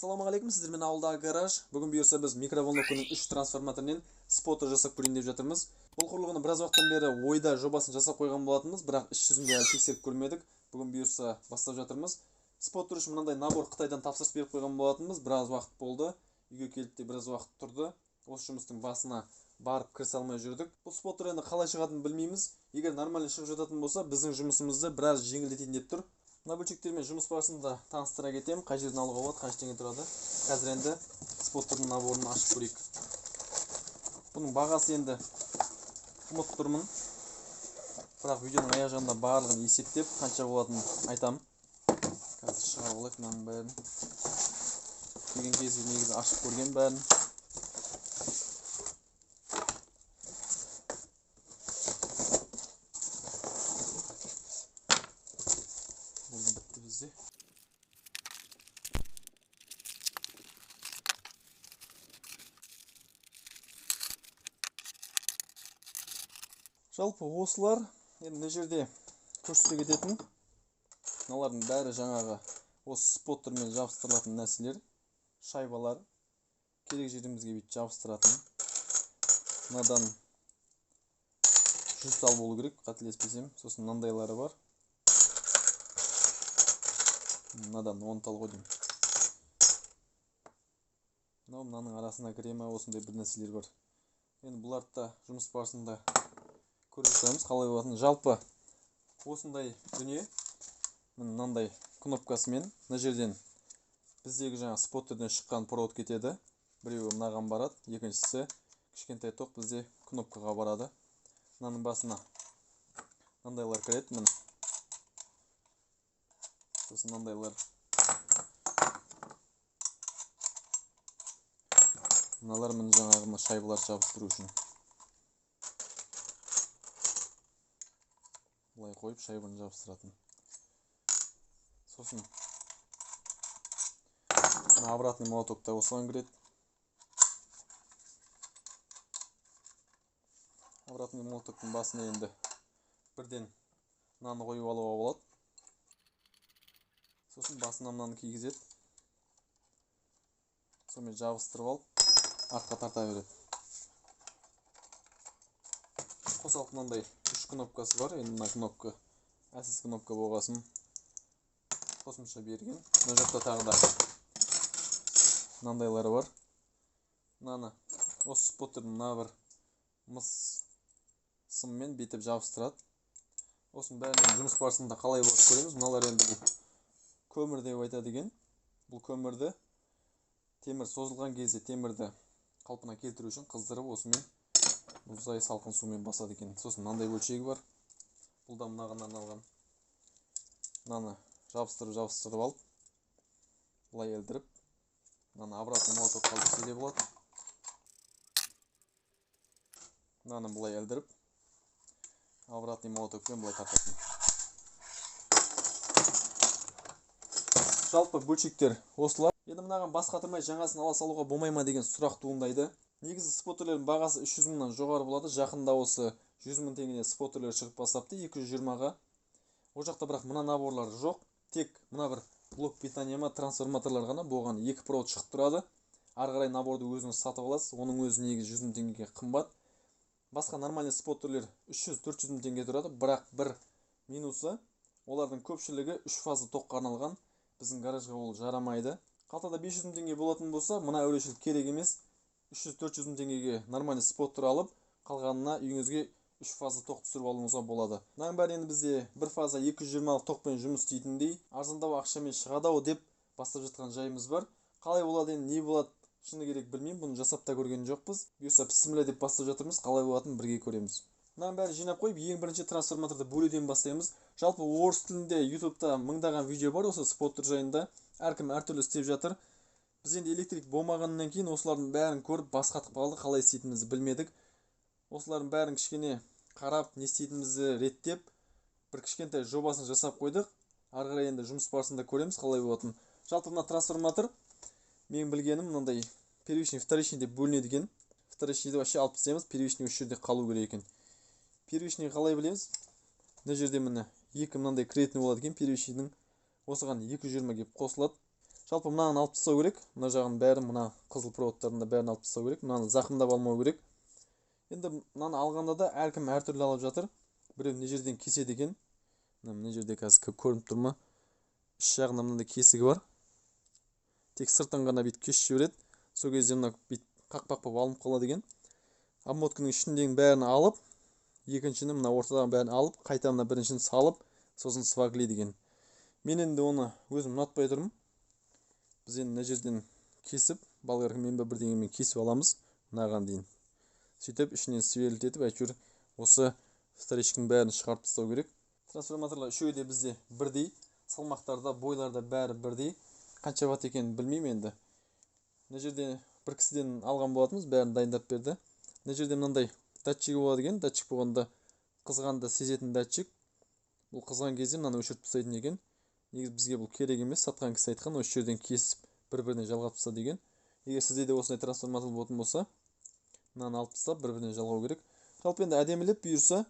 Ассалаумағалейкум, сіздермен ауылдағы гараж. Бүгін бұйырса біз микроволновканың 3 трансформаторынан споттер жасап көрейін деп жатырмыз. Бұл құрылғыны біраз уақыттан бері ойда жобасын жасап қойған болатынбыз, бірақ іс жүзінде әлі тексеріп көрмедік. Бүгін бұйырса бастап жатырмыз. Споттер үшін мынандай набор Қытайдан тапсырыс беріп қойған болатынбыз. Біраз уақыт болды. Үйге келіп те біраз уақыт тұрды. Осы жұмыстың басына барып кірісе алмай жүрдік. Бұл споттер енді қалай шығатынын білмейміз. Егер нормально шығып жататын болса, біздің жұмысымызды біраз жеңілдетейін деп тұр. Мына бөлшектермен жұмыс барысында таныстыра кетемін. Қай жерден алуға болады, қанша теңге тұрады. Қазір енді споттердің наборын ашып көрейік. Бұның бағасы енді ұмытып тұрмын. Бірақ видеоның аяқ жағында барлығын есептеп, қанша болатынын айтамын. Қазір шығарып алайық мынаның бәрін. Келген кезде негізі ашып көрген бәрін. Жалпы осылар енді мына жерде көрсете кететін. Мыналардың бәрі жаңағы осы споттермен жабыстырылатын нәрселер, шайбалар. Керек жерімізге бүйтіп жабыстыратын. Мынадан 100 тал болу керек, қателеспесем. Сосын мынандайлары бар. Мынадан 10 тал ғой деймін. Мынаның арасына кіре ме, осындай бір нәрселер бар. Енді бұларды да жұмыс барысында көріп жатамыз, қалай болатынын. Жалпы осындай дүние мынандай кнопкасымен мына жерден біздегі жаңа споттерден шыққан провод кетеді. Біреуі мынаған барады, екіншісі кішкентай ток бізде кнопкаға барады. Мынаның басына мынандайлар кіреді, міне. Сосын мынандайлар. Мыналар міне жаңағы шайбалар жабыстыру үшін. Бұлай қойып шайбаны жабыстыратын. Сосын обратный молоток та осыған кіреді. Обратный молотоктың басына енді бірден мынаны қойып алуға болады. Сосын басына мынаны кигізеді. Сонымен жабыстырып алып, артқа тарта береді. Қосалқы мынандай 3 кнопкасы бар. Енді мына кнопка әлсіз кнопка болғасын қосымша берген. Мына жақта тағы да мынандайлары бар. Мынаны осы споттердің мына бір мыс сыммен бетіп жабыстырады. Осының бәрін жұмыс барысында қалай болып көреміз. Мыналар енді бұл көмір деп айтады екен. Бұл көмірді темір созылған кезде темірді қалпына келтіру үшін қыздырып осымен мұздай салқын сумен басады екен. Сосын мынандай бөлшегі бар. Бұл да мынаған арналған. Мынаны жабыстырып алып, бұлай елдіріп, мынаны обратный молотокқа алып де болады. Мынаны бұлай елдіріп, обратный молотокпен бұлай тартатын. Жалпы бөлшектер осылар. Енді мынаған бас қатырмай жаңасын ала салуға болмай ма деген сұрақ туындайды. Негізі споттерлердің бағасы 300 мыңнан жоғары болады. Жақында осы 100 мың теңгеден споттерлер шығып бастапты 220-ға. О жақта бірақ мына наборлар жоқ. Тек мына бір блок питания ма трансформаторлар ғана. Болған 2 провод шығып тұрады. Ары қарай наборды өзіңіз сатып аласыз. Оның өзі негізі 100 мың теңгеге қымбат. Басқа нормальный споттерлер 300-400 мың теңге тұрады. Бірақ бір минусы, олардың көпшілігі 3 фазы тоққа арналған. Біздің гаражға ол жарамайды. Қалтада 500 мың теңге болатын болса, мына әурешілік керек емес. 300-400 мың теңгеге нормальный споттер алып, қалғанына үйіңізге 3 фаза тоқ түсіріп алуыңызға болады. Мынаның бәрі енді бізде бір фаза 220 тоқпен жұмыс істейтіндей, арзандау ақшамен шығады-ау деп бастап жатқан жайымыз бар. Қалай болады енді, не болады, шыны керек білмеймін. Бұны жасап та көрген жоқпыз. Бұйырса бісміллә деп бастап жатырмыз. Қалай болатынын бірге көреміз. Мынаның бәрін жинап қойып, ең бірінші трансформаторды бөлуден бастаймыз. Жалпы орыс тілінде YouTube-та мыңдаған видео бар осы споттер жайында. Әркім әртүрлі істеп жатыр. Біз енді электрик болмағаннан кейін осылардың бәрін көріп бас қатып қалды, қалай істейтінімізді білмедік. Осылардың бәрін кішкене қарап, не істейтінімізді реттеп, бір кішкентай жобасын жасап қойдық. Ары қарай енді жұмыс барысында көреміз, қалай болатынын. Жалпы мына трансформатор мен білгенім мынандай первичный, вторичный деп бөлінеді екен. Вторичныйды вообще алып тастаймыз, первичный осы жерде қалу керек екен. Первичный қалай білеміз? Мына жерде міне екі мынандай кіретіні болады екен первичныйдің. Осыған 220 кеп қосылады. Жалпы мынаны алып тастау керек. Мына жағын бәрін, мына қызыл проводтардың да бәрін алып тастау керек. Мынаны зақымдап алмау керек. Енді мынаны алғанда да әркім әртүрлі алып жатыр. Біреу мына жерден кеседі екен. Мына жерде қазір көрініп тұр ма? Іш жағында мынандай кесігі бар. Тек сыртын ғана бүйтіп кесіп жібереді. Сол кезде мына бүйтіп қақпақ болып алынып қалады екен. Обмотканың ішіндегінің бәрін алып, екіншіні мына ортадағы бәрін алып, қайта мына біріншіні салып, сосын сваглейді екен. Мен енді оны өзім ұнатпай тұрмын. Біз енді мына жерден кесіп, болгаркамен бірдеңемен кесіп аламыз, мынаған дейін. Сөйтіп ішінен сверлетіп, әйтеуір осы вторичканың бәрін шығарып тастау керек. Трансформаторлар үшеуі де бізде бірдей, салмақтарда, бойларда бәрі бірдей. Қанша ватт екенін білмеймін енді. Мына жерде бір кісіден алған болатынбыз, бәрін дайындап берді. Мына жерде мынандай датчигі болады екен. Датчик болғанда қызғанды сезетін датчик. Бұл қызған кезде мынаны өшіріп тастайтын екен. Негізі бізге бұл керек емес. Сатқан кісі айтқан, осы жерден кесіп бір-біріне жалғап тастады деген. Егер сізде де осындай трансформатор болатын болса, мынаны алып тастап бір-біріне жалғау керек. Жалпы енді әдемілеп бұйырса,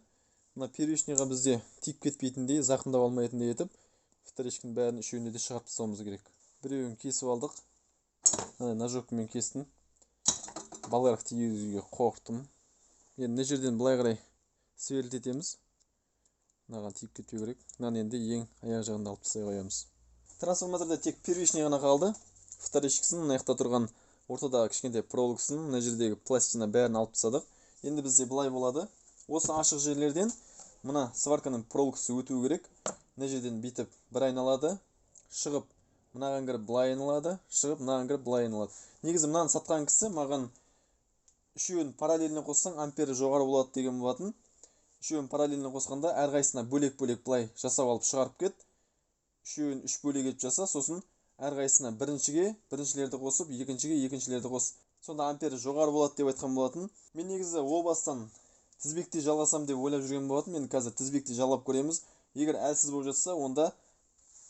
мына первичныйға бізде тиіп кетпейтіндей, зақымдап алмайтындай етіп, вторичканың бәрін үшеуіне де шығарып тастауымыз керек. Біреуін кесіп алдық. Ножовкамен кестім. Болгарка тигізуге қорықтым. Енді мына жерден былай қарай сверлетеміз. Мынаған тиіп кетпеу керек. Мынаны енді ең аяқ жағында алып тастай қоямыз. Трансформаторда тек первичный ғана қалды. Вторичкасын, мына жақта тұрған ортадағы кішкентай проволокасын, мына жердегі пластина бәрін алып тастадық. Енді бізде былай болады. Осы ашық жерлерден мына сварканың проволокасы өтуі керек. Мына жерден бүйтіп бір айналады, шығып мынаған кіріп былай айналады, шығып мынаған кіріп былай айналады. Негізі мынаны сатқан кісі маған үшеуін параллельно қоссаң ампері жоғары болады деген болатын. Үшеуін параллельно қосқанда әрқайсысына бөлек-бөлек былай жасап алып шығарып кет. Үшеуін үш бөлек етіп жаса, сосын әрқайсысына біріншілерді қосып, екіншілерді қос. Сонда ампері жоғары болады деп айтқан болатын. Мен негізі о бастан тізбекте жалғасам деп ойлап жүрген болатын. Мен қазір тізбекте жалғап көреміз. Егер әлсіз болып жатса, онда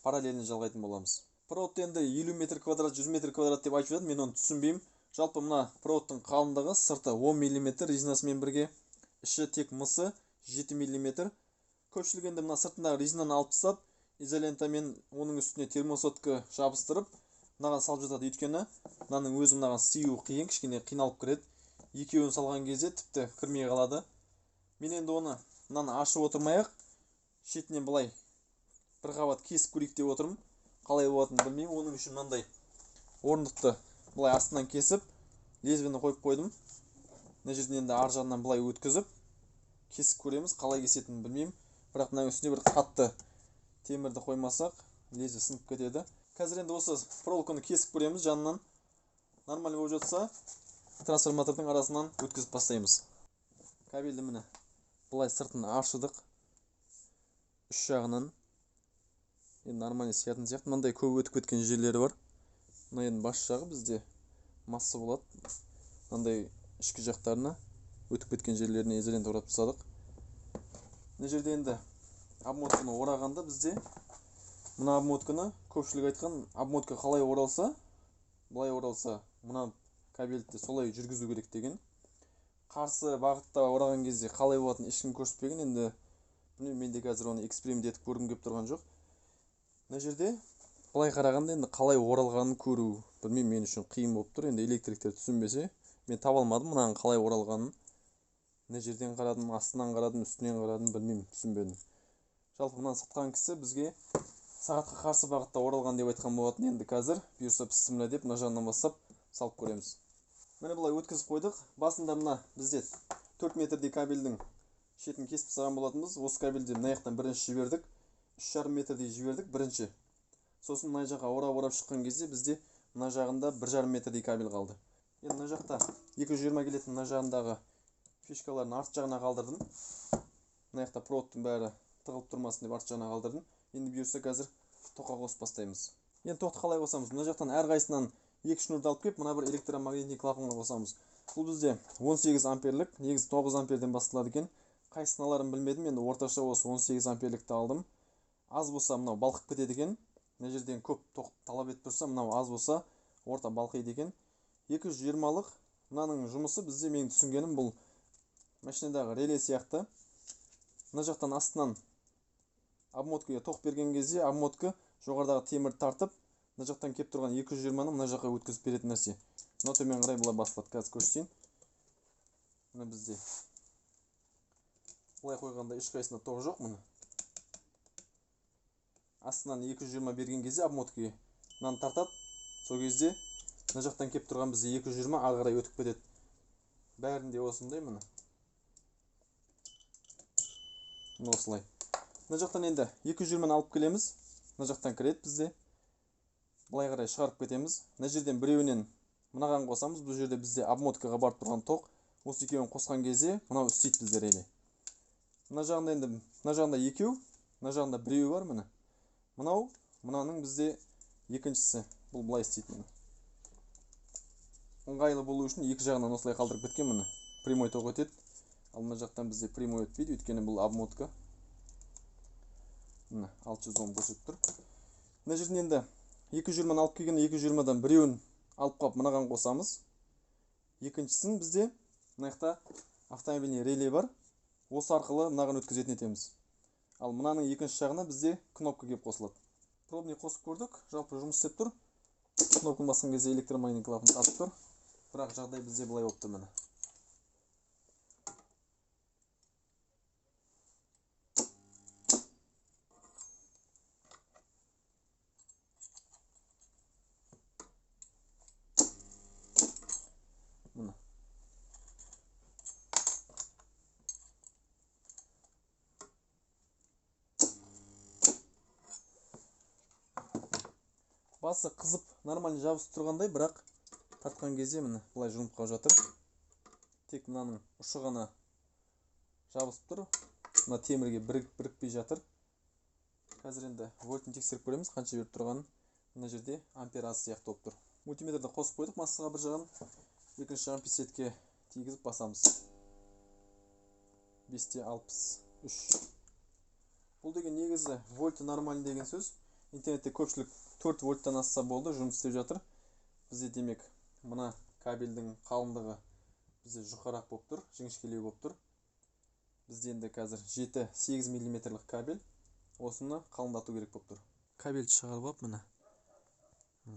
параллельно жалғайтын боламыз. Проводты енді 50 метр квадрат, 100 метр квадрат деп айтып жатыр. Мен оны түсінбеймін. Жалпы мына проводтың қалыңдығы сырты 10 мм резинасымен бірге, іші тек мысы 7 мм. Көпшілік енді мына сыртындағы резинаны алып тастап, изолентамен оның үстіне термосотка жабыстырып, мынаған салып жатады. Өйткені мынаның өзі мынаған сыю қиын, кішкене қиналып кіреді. Екеуін салған кезде тіпті кірмей қалады. Мен енді мынаны ашып отырмай-ақ, шетінен былай бір қабат кесіп көрейік деп отырмын. Қалай болатынын білмеймін. Оның үшін мынандай орындықты былай астынан кесіп, лезвиені қойып қойдым. Мына жерден енді ар жағынан былай өткізіп, кесіп көреміз. Қалай кесетінін білмеймін. Бірақ мынаның үстіне бір қатты темірді қоймасақ, лезвие сынып кетеді. Қазір енді осы проволоканы кесіп көреміз. Жанынан нормаль болып жатса, трансформатордың арасынан өткізіп бастаймыз. Кабельді міне былай сыртын ашыдық. Үш жағынан енді нормально сиятын сияқты. Мынандай көп өтіп кеткен жерлері бар. Мына енді бас жағы бізде масса болады. Мынандай ішкі жақтарына өтіп кеткен жерлеріне изолент орап тастадық. Мына жерде енді обмотканы орағанда бізде мына обмотканы көпшілік айтқан, обмотка қалай оралса, былай оралса, мына кабельді солай жүргізу керек деген. Қарсы бағытта ораған кезде қалай болатынын ешкім көрсетпеген. Енді мен де қазір оны эксперимент етіп көргім келіп тұрған жоқ. Мына жерде былай қарағанда енді қалай оралғанын көру, білмеймін, мен үшін қиын болып тұр. Енді электриктер түсінбесе, мен таба алмадым мынаның қалай оралғанын. Мына жерден қарадым, астынан қарадым, үстінен қарадым, білмеймін, түсінбедім. Жалпы мынаны сатқан кісі бізге сағатқа қарсы бағытта оралған деп айтқан болатын. Енді қазір бұйырса пістімля деп мына жағынан бастап салып көреміз. Міне былай өткізіп қойдық. Басында мына бізде 4 метрдей кабельдің шетін кесіп тастаған болатынбыз. Осы кабельді мына жақтан бірінші жібердік. 3,5 метрдей жібердік бірінші. Сосын мына жаққа орап шыққан кезде бізде мына жағында 1,5 метрдей кабель қалды. Енді мына жақта 220 келетін мына жағындағы фишкаларын арт жағына қалдырдым. Мына жақта проводтың бәрі тығылып тұрмасын деп арт жағына қалдырдым. Енді бұйырса қазір тоққа қосып бастаймыз. Енді тоқты қалай қосамыз? Мына жақтан әрқайсынан 2 шнурды алып келіп, мына бір электромагнитный клапанға қосамыз. Бұл бізде 18 амперлік, негізі 9 амперден басталады екен. Қайсысын аларын білмедім, енді орташа осы 18 амперлікті алдым. Аз болса мынау балқып кетеді екен. Мына жерден көп тоқ талап етіп тұрса, мынау аз болса орта балқиды екен. 220-лық мынаның жұмысы бізде, мен түсінгенім, бұл машинадағы реле сияқты. Мына жақтан астынан обмоткаға тоқ берген кезде обмотка жоғарыдағы темірді тартып, мына жақтан кеп тұрған 220-ны мына жаққа өткізіп беретін нәрсе. Мына төмен қарай былай басылады. Қазір көрсетейін. Мына бізде былай қойғанда ешқайсысында тоқ жоқ мұны. Астынан 220 берген кезде обмоткаға мынаны тартады. Сол кезде мына жақтан кеп тұрған бізде 220 ары қарай өтіп кетеді. Бәрінде осындай міне. Мына осылай. Мына жақтан енді 220-ны алып келеміз. Мына жақтан кіреді бізде. Былай қарай шығарып кетеміз. Мына жерден біреуінен мынаған қосамыз. Бұл жерде бізде обмоткаға барып тұрған тоқ. Осы екеуін қосқан кезде мынау істейді біздер еле. Мына жағында енді мына жағында екеу, мына жағында біреу бар міне. Мынау, мынаның бізде екіншісі. Бұл былай істейді міне. Ыңғайлы болу үшін екі жағынан осылай қалдырып кеткен міне. Прямой тоқ өтеді. Ал мына жақтан бізде прямой өтпейді, өйткені бұл обмотка. Міне 610 көрсетіп тұр. Мына жерден енді 220-ны алып келген 220-дан біреуін алып қалып мынаған қосамыз. Екіншісін бізде мына жақта автомобильный реле бар. Осы арқылы мынаған өткізетін етеміз. Ал мынаның екінші жағына бізде кнопка кеп қосылады. Пробный қосып көрдік. Жалпы жұмыс істеп тұр. Кнопканы басқан кезде электромагнит клапан қатып тұр. Бірақ жағдай бізде былай болып тұр міне. Міне. Басы қызып нормально жабысып тұрғандай, бірақ тартқан кезде міне былай жұмып қалып жатыр. Тек мынаның ұшы ғана жабысып тұр. Мына темірге бірікпей жатыр. Қазір енді вольтын тексеріп көреміз, қанша беріп тұрғанын. Мына жерде ампер аз сияқты болып тұр. Мультиметрді қосып қойдық массаға бір жағын. Екінші жағын пистетке тигізіп басамыз. 563. Бұл деген негізі вольты нормальный деген сөз. Интернетте көпшілік 4 вольттан асса болды, жұмыс істеп жатыр. Бізде демек мына кабельдің қалыңдығы бізде жұқарақ болып тұр, жіңішкелеу болып тұр. Бізде енді қазір 7-8 мм кабель. Осыны қалыңдату керек болып тұр. Кабельді шығарып алып, міне.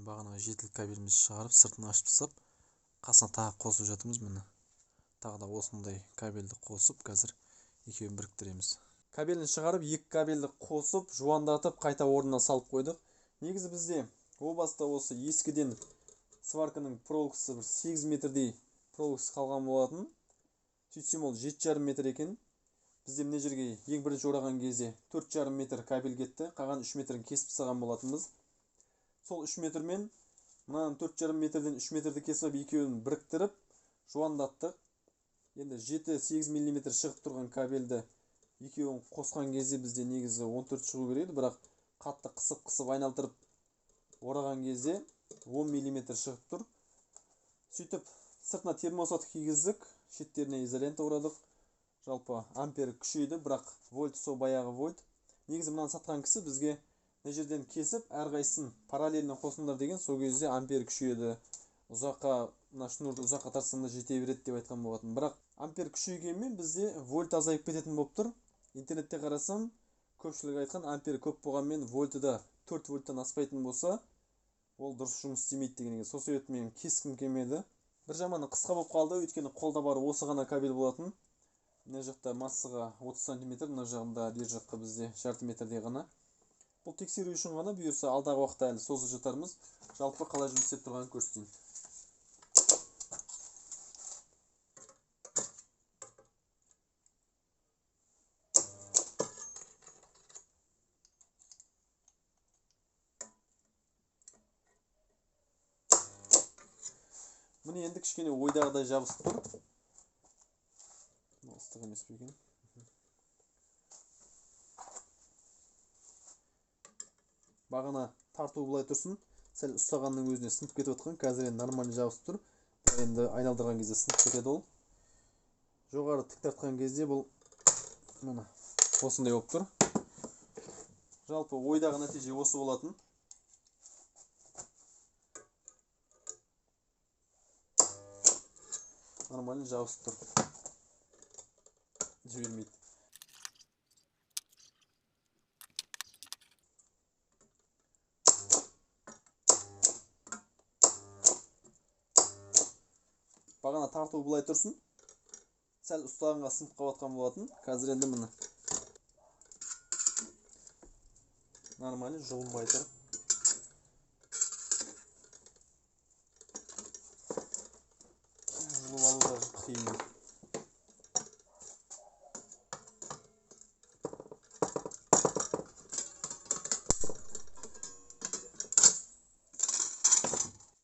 Бағанағы жетілік кабелімізді шығарып, сыртын ашып тастап, қасына тағы қосып жатырмыз, міне. Тағы да осындай кабельді қосып, қазір екеуін біріктіреміз. Кабелін шығарып, екі кабельді қосып, жуандатып, қайта орнына салып қойдық. Негізі бізде о баста осы ескіден сварканың проволокасы 8 метрдей проволокасы қалған болатын. Сөйтсем ол 7,5 метр екен. Бізде мына жерге ең бірінші ораған кезде 4,5 метр кабель кетті. Қалған 3 метрін кесіп тастаған болатынбыз. Сол 3 метрмен мынаның 4,5 метрден 3 метрді кесіп екеуін біріктіріп жуандаттық. Енді 7-8 мм шығып тұрған кабельді екеуін қосқан кезде бізде негізі 14 шығу керек еді, бірақ қатты қысып айналдырып ораған кезде 10 мм шығып тұр. Сөйтіп сыртына термосат кигіздік, шеттеріне изолента орадық. Жалпы ампер күшейді, бірақ вольт сол баяғы вольт. Негізі мынаны сатқан кісі бізге мына жерден кесіп, әрқайсысын параллельно қосыңдар деген, сол кезде ампер күшейеді. Ұзаққа, мына шнурды ұзаққа тартсаңда жете береді деп айтқан болатын. Бірақ ампер күшейгенмен бізде вольт азайып кететін болып тұр. Интернетте қарасам, көпшілік айтқан ампер көп болғанмен вольты да 4 вольттан аспайтын болса, ол дұрыс жұмыс істемейді дегенге. Сол себептен кескім келмеді. Бір жаманы қысқа болып қалды, өйткені қолда бар осы ғана кабель болатын. Мына жақта массаға 30 см, мына жағында бер жаққа бізде жарты метрдей ғана. Бұл тексеру үшін ғана, бұйырса алдағы уақытта әлі созып жатармыз. Жалпы қалай жұмыс істеп тұрғанын көрсетейін. Міне енді кішкене ойдағыдай жабысып тұр. Ыстық емес пе екен? Бағана тарту былай тұрсын, сәл ұстағанның өзіне сынып кетіп отқан. Қазір енді нормальный жабысып тұр. Енді айналдырған кезде сынып кетеді ол. Жоғары тік тартқан кезде бұл міне осындай болып тұр. Жалпы ойдағы нәтиже осы болатын. Нормально жабысып тұр. Жібермейді. Бағана тарту былай тұрсын. Сәл ұстағанға сынып қалатқан болатын. Қазір енді міне нормально жұлынбай тұр. Жұлып алу да қиын.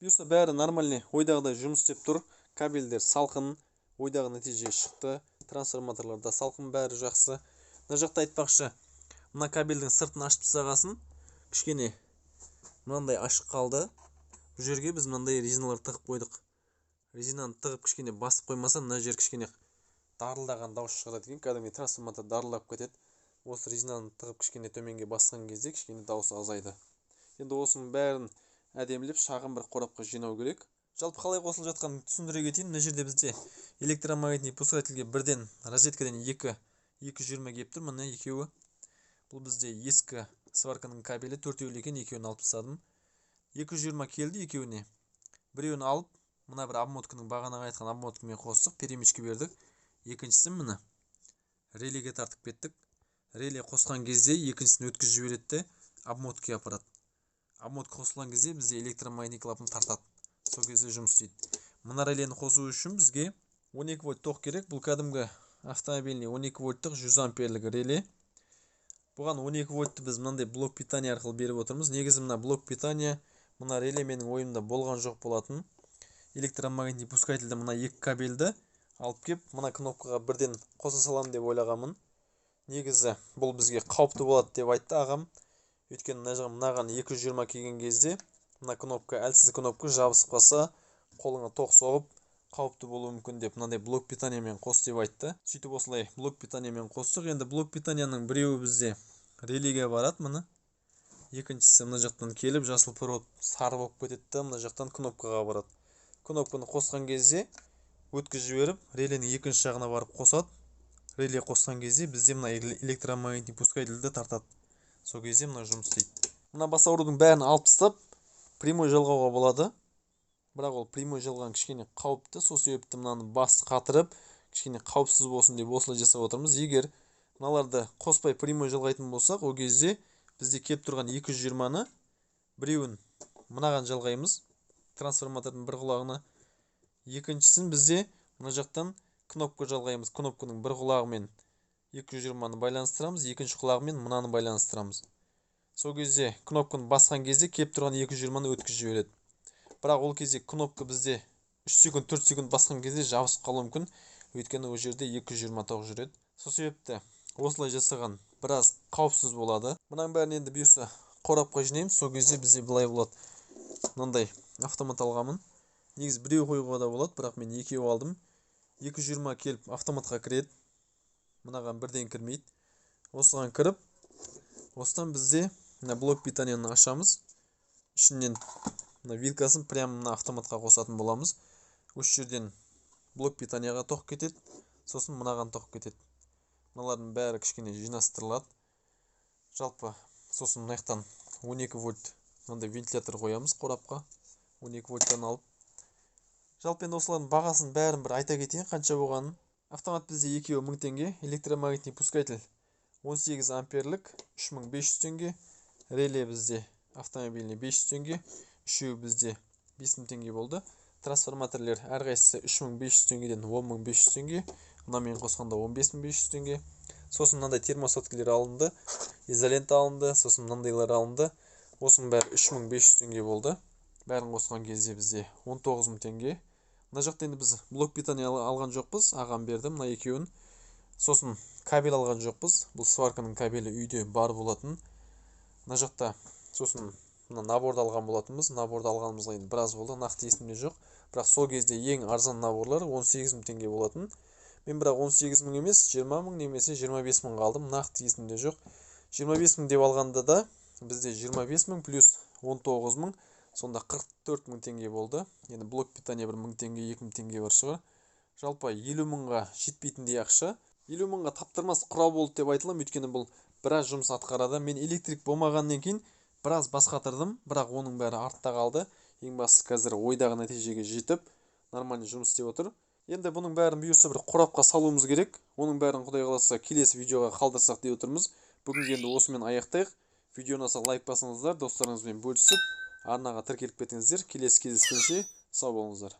Бұйырса бәрі нормальный ойдағыдай жұмыс істеп тұр. Кабельдер салқын, ойдағы нәтиже шықты. Трансформаторларда салқын, бәрі жақсы. Мына жақта айтпақшы, мына кабельдің сыртын ашып тастағасын, кішкене мынандай ашық қалды. Бұл жерге біз мынандай резиналар тығып қойдық. Резинаны тығып кішкене басып қоймаса, мына жер кішкене дарылдаған дауыс шығарады екен. Кәдімгі трансформатор дарылдап кетеді. Осы резинаны тығып кішкене төменге басқан кезде кішкене дауысы азайды. Енді осының бәрін әдемілеп шағын бір қорапқа жинау керек. Жалпы қалай қосылып жатқанын түсіндіре кетейін. Мына жерде бізде электромагнитный пускательге бірден розеткадан 220 келіп тұр. Міне екеуі. Бұл бізде ескі сварканың кабелі, төртеулі екен, екеуін алып тастадым. 220 келді екеуіне. Біреуін алып, мына бір обмотканың бағанаға айтқан обмоткамен қостық, перемичке бердік. Екіншісін міне релеге тартып кеттік. Реле қосқан кезде екіншісін өткізіп жібереді, обмоткаға апарады. Обмотка қосылған кезде бізде электромагнит клапан тартады. Сол кезде жұмыс істейді. Мына релені қосу үшін бізге 12 вольт тоқ керек. Бұл кәдімгі автомобильный 12 вольттық 100 амперлік реле. Бұған 12 вольтты біз мынандай блок питания арқылы беріп отырмыз. Негізі мына блок питания, мына реле менің ойымда болған жоқ болатын. Электромагнитный пускательді мына екі кабельді алып кеп, мына кнопкаға бірден қоса салам деп ойлағанмын. Негізі бұл бізге қауіпті болады деп айтты ағам. Өйткені мынаған 220 келген кезде мына кнопка, әлсіз кнопка жабысып қалса, қолыңа тоқ соғып қауіпті болуы мүмкін деп мынандай блок питаниямен қос деп айтты. Сөйтіп осылай блок питаниямен қостық. Енді блок питанияның біреуі бізде релеге барады, міне. Екіншісі мына жақтан келіп, жасыл провод сары болып кетеді, мына жақтан кнопкаға барады. Кнопканы қосқан кезде өткізіп жіберіп, реленің екінші жағына барып қосады. Реле қосқан кезде бізде мына электромагнитный пускательді тартады. Сол кезде мына жұмыс істейді. Мына бас аурудың бәрін алып тастап, прямой жалғауға болады. Бірақ ол прямой жалған кішкене қауіпті. Сол себепті мынаны басты қатырып, кішкене қауіпсіз болсын деп осылай жасап отырмыз. Егер мыналарды қоспай прямой жалғайтын болсақ, ол кезде бізде келіп тұрған 220-ны біреуін мынаған жалғаймыз, трансформатордың бір құлағына. Екіншісін бізде мына жақтан кнопка жалғаймыз. Кнопканың бір құлағымен 220-ны байланыстырамыз, екінші құлағымен мынаны байланыстырамыз. Сол кезде кнопканы басқан кезде келіп тұрған 220-ны өткізіп жібереді. Бірақ ол кезде кнопка бізде 3 секунд, 4 секунд басқан кезде жабысып қалуы мүмкін. Өйткені ол жерде 220 тоқ жүреді. Сол себепті осылай жасаған біраз қауіпсіз болады. Мұның бәрін енді бұйырса қорапқа жинаймыз. Сол кезде бізде былай болады. Мынандай автомат алғанмын. Негізі біреу қоюға да болады, бірақ мен екеу алдым. 220 келіп автоматқа кіреді. Мынаған бірден кірмейді. Осыған кіріп, осыдан бізде блок питанияны ашамыз. Ішінен вилкасын прямо автоматқа қосатын боламыз. Осы жерден блок питанияға тоқ кетеді, сосын мынаған тоқ кетеді. Мыналардың бәрі кішкене жинастырылады. Жалпы сосын мынаяқтан 12 вольт мынандай вентилятор қоямыз қорапқа. 12 вольттан алып. Жалпы енді осылардың бағасын бәрін бір айта кетейін, қанша болғанын. Автомат бізде екеуі 1000 теңге, электромагнитный пускатель 18 амперлік 3500 теңге, реле бізде автомобильный 500 теңге, үшеуі бізде 5000 теңге болды. Трансформаторлер әрқайсысы 3500 теңгеден 10500 теңге, мынамен қосқанда 15500 теңге. Сосын мынандай термосоткалар алынды, изолента алынды, сосын мынандайлар алынды. Осының бәрі 3500 теңге болды. Бәрін қосқан кезде бізде 19000 теңге. Мына жақта енді біз блок питания алған жоқпыз, ағам берді мына екеуін. Сосын кабель алған жоқпыз. Бұл сварканың кабелі үйде бар болатын. Мына жақта сосын мына наборды алған болатынбыз. Наборды алғанымызға енді біраз болды, нақты есімде жоқ. Бірақ сол кезде ең арзан наборлар 18000 теңге болатын. Мен бірақ 18000 емес, 20000 немесе 25000 қалдым, нақты есімде жоқ. 25000 деп алғанда да бізде 25000 плюс 19000, сонда 44000 теңге болды. Енді блок питания бір 1000 теңге, 2000 теңге бар шығар. Жалпы 50000-ға жетпейтіндей ақша. 50000-ға таптырмас құрал болды деп айтылам, өйткені бұл біраз жұмыс атқарады. Мен электрик болмағаннан кейін біраз бас қатырдым, бірақ оның бәрі артта қалды. Ең бастысы қазір ойдағы нәтижеге жетіп, нормально жұмыс істеп отыр. Енді бұның бәрін бұйырса бір қорапқа салуымыз керек. Оның бәрін Құдай қаласа келесі видеоға қалдырсақ деп отырмыз. Бүгінге енді осымен аяқтайық. Видео ұнаса лайк басыңыздар, достарыңызбен бөлісіп, арнаға тіркеліп кетіңіздер. Келесі кездескенше сау болыңыздар.